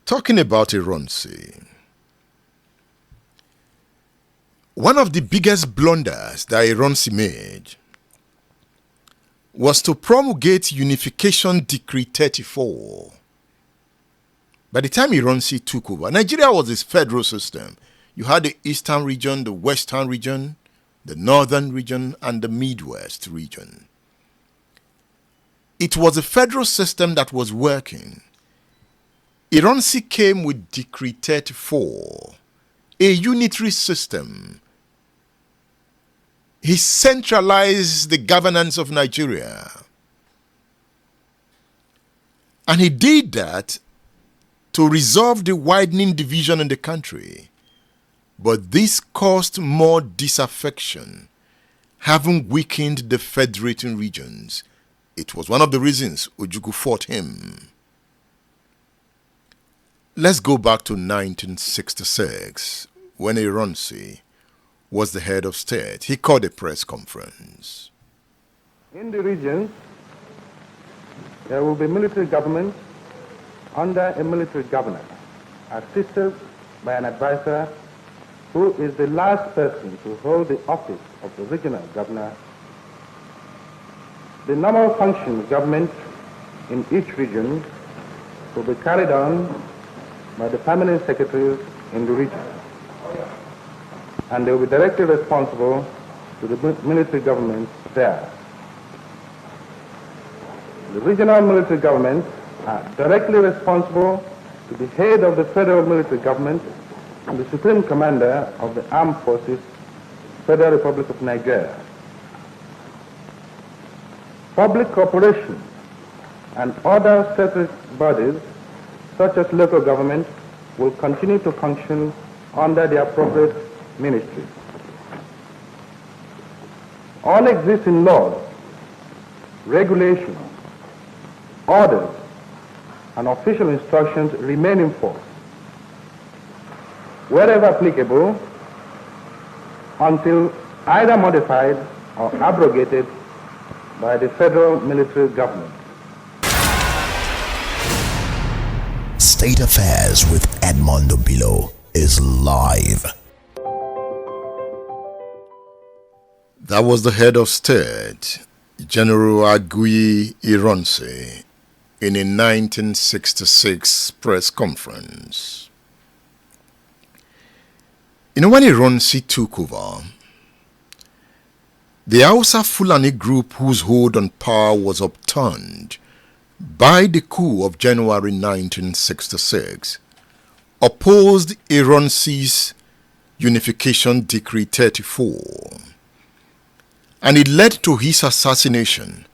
Talking about Ironsi, one of the biggest blunders that Ironsi made was to promulgate Unification Decree 34. By the time Ironsi took over, Nigeria was this federal system. You had the eastern region, the western region, the northern region, and the Midwest region. It was a federal system that was working. Ironsi came with Decree 34, a unitary system. He centralized the governance of Nigeria. And he did that to resolve the widening division in the country. But this caused more disaffection, having weakened the federating regions. It was one of the reasons Ojukwu fought him. Let's go back to 1966, when Ironsi was the head of state. He called a press conference. In the regions, there will be military government under a military governor, assisted by an advisor who is the last person to hold the office of the regional governor. The normal function of government in each region will be carried on by the permanent secretaries in the region, and they will be directly responsible to the military government there. The regional military governments are directly responsible to the head of the federal military government and the Supreme Commander of the Armed Forces, Federal Republic of Nigeria. Public corporations and other separate bodies, such as local government, will continue to function under the appropriate ministries. All existing laws, regulations, orders, and official instructions remain in force, wherever applicable, until either modified or abrogated by the federal military government. State Affairs with Edmondo Bilo is live. That was the head of state, General Aguiyi Ironsi, in a 1966 press conference. You know, when Ironsi took over, the Hausa Fulani group whose hold on power was upturned by the coup of January 1966 opposed Ironsi's Unification Decree 34, and it led to his assassination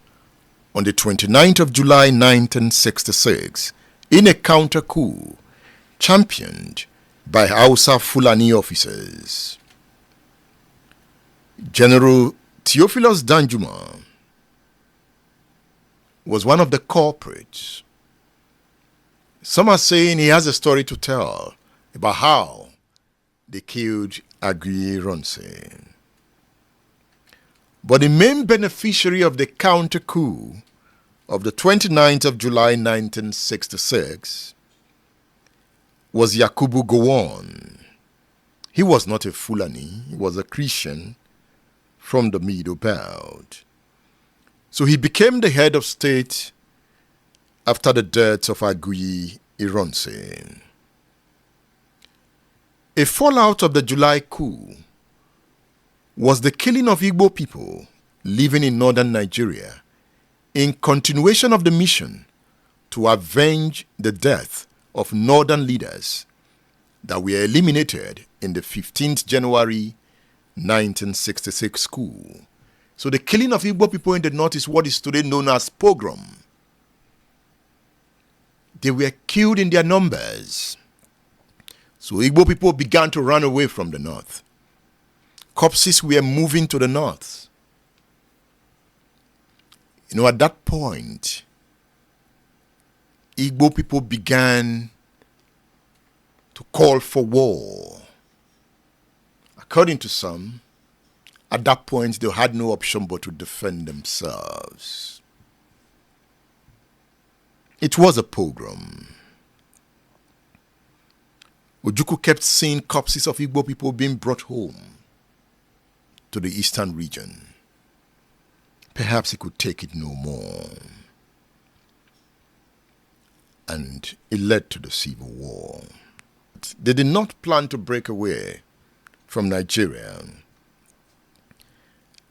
on the 29th of July 1966 in a counter-coup championed by Hausa Fulani officers. General Theophilus Danjuma was one of the culprits. Some are saying he has a story to tell about how they killed Aguiyi Ironsi. But the main beneficiary of the counter-coup of the 29th of July 1966 was Yakubu Gowon. He was not a Fulani, he was a Christian from the Middle Belt. So he became the head of state after the death of Aguiyi Ironsi. A fallout of the July coup was the killing of Igbo people living in northern Nigeria in continuation of the mission to avenge the death of northern leaders that were eliminated in the 15th January 1966 coup. So the killing of Igbo people in the north is what is today known as pogrom. They were killed in their numbers. So Igbo people began to run away from the north. Corpses were moving to the north. You know, at that point, Igbo people began to call for war. According to some, at that point, they had no option but to defend themselves. It was a pogrom. Ojukwu kept seeing corpses of Igbo people being brought home to the eastern region. Perhaps he could take it no more. And it led to the Civil War. They did not plan to break away from Nigeria.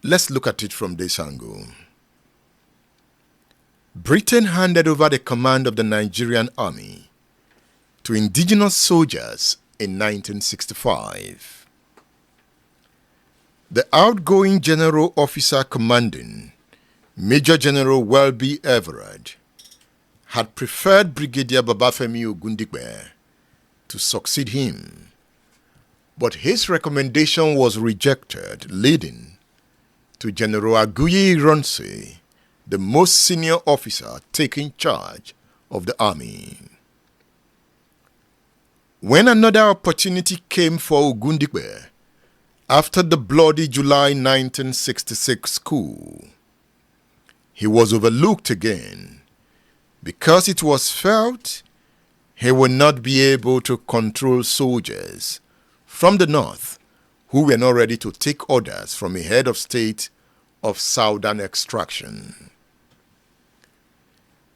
Let's look at it from this angle. Britain handed over the command of the Nigerian army to indigenous soldiers in 1965. The outgoing general officer commanding, Major General Welby Everard, had preferred Brigadier Babafemi Ogundipe to succeed him, but his recommendation was rejected, leading to General Aguiyi Ironsi, the most senior officer taking charge of the army. When another opportunity came for Ogundipe after the bloody July 1966 coup, he was overlooked again because it was felt he would not be able to control soldiers from the north who were not ready to take orders from a head of state of southern extraction.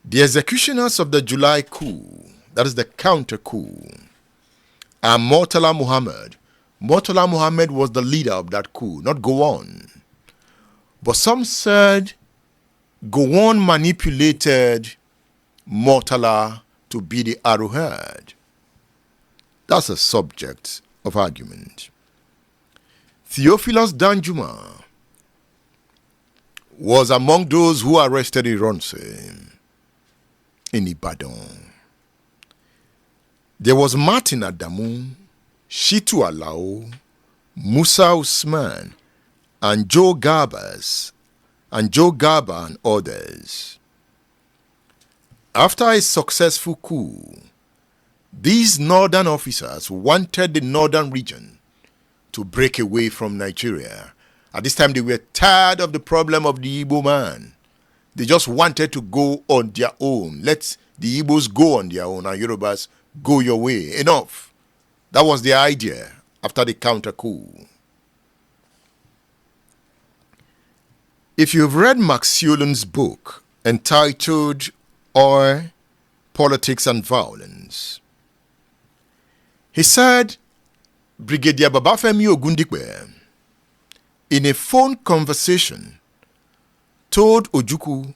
The executioners of the July coup, that is the Counter-Coup, are Murtala Muhammad. Murtala Muhammad was the leader of that coup, not Gowon. But some said Gowon manipulated Murtala to be the arrowhead. That's a subject of argument. Theophilus Danjuma was among those who arrested Ironsi in Ibadan. There was Martin Adamu, Shitu Alao, Musa Usman, and Joe Garba and others. After a successful coup, these northern officers wanted the northern region to break away from Nigeria. At this time, they were tired of the problem of the Igbo man. They just wanted to go on their own. Let the Igbos go on their own and Yorubas go your way. Enough. That was the idea after the counter-coup. If you've read Max Siolun's book entitled Oil, Politics and Violence, he said Brigadier Babafemi Ogundipe, in a phone conversation, told Ojukwu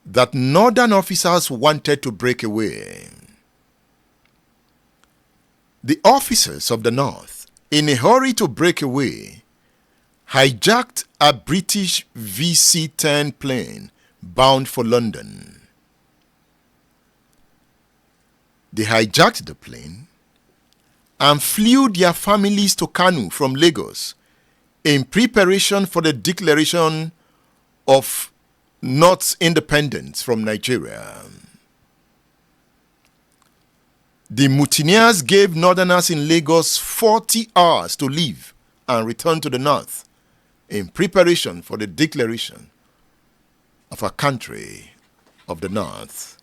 that northern officers wanted to break away. The officers of the north, in a hurry to break away, hijacked a British VC10 plane bound for London. They hijacked the plane and flew their families to Kano from Lagos in preparation for the declaration of North's independence from Nigeria. The mutineers gave northerners in Lagos 40 hours to leave and return to the north in preparation for the declaration of a country of the north.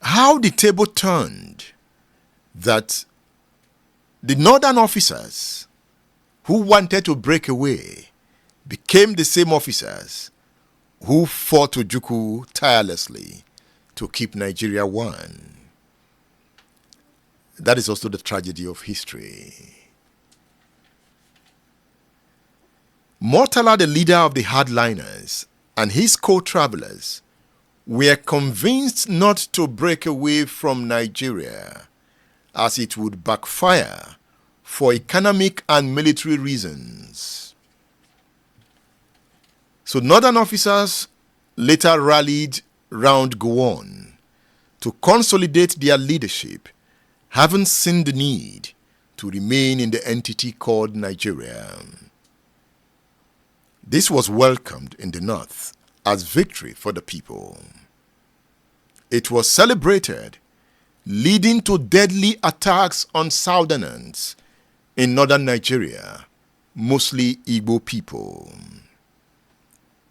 How the table turned that the northern officers who wanted to break away became the same officers who fought Ojukwu tirelessly to keep Nigeria one. That is also the tragedy of history. Murtala, the leader of the hardliners, and his co-travelers were convinced not to break away from Nigeria, as it would backfire for economic and military reasons. So northern officers later rallied round Gowon to consolidate their leadership, having seen the need to remain in the entity called Nigeria. This was welcomed in the north as victory for the people. It was celebrated, leading to deadly attacks on southerners in northern Nigeria, mostly Igbo people.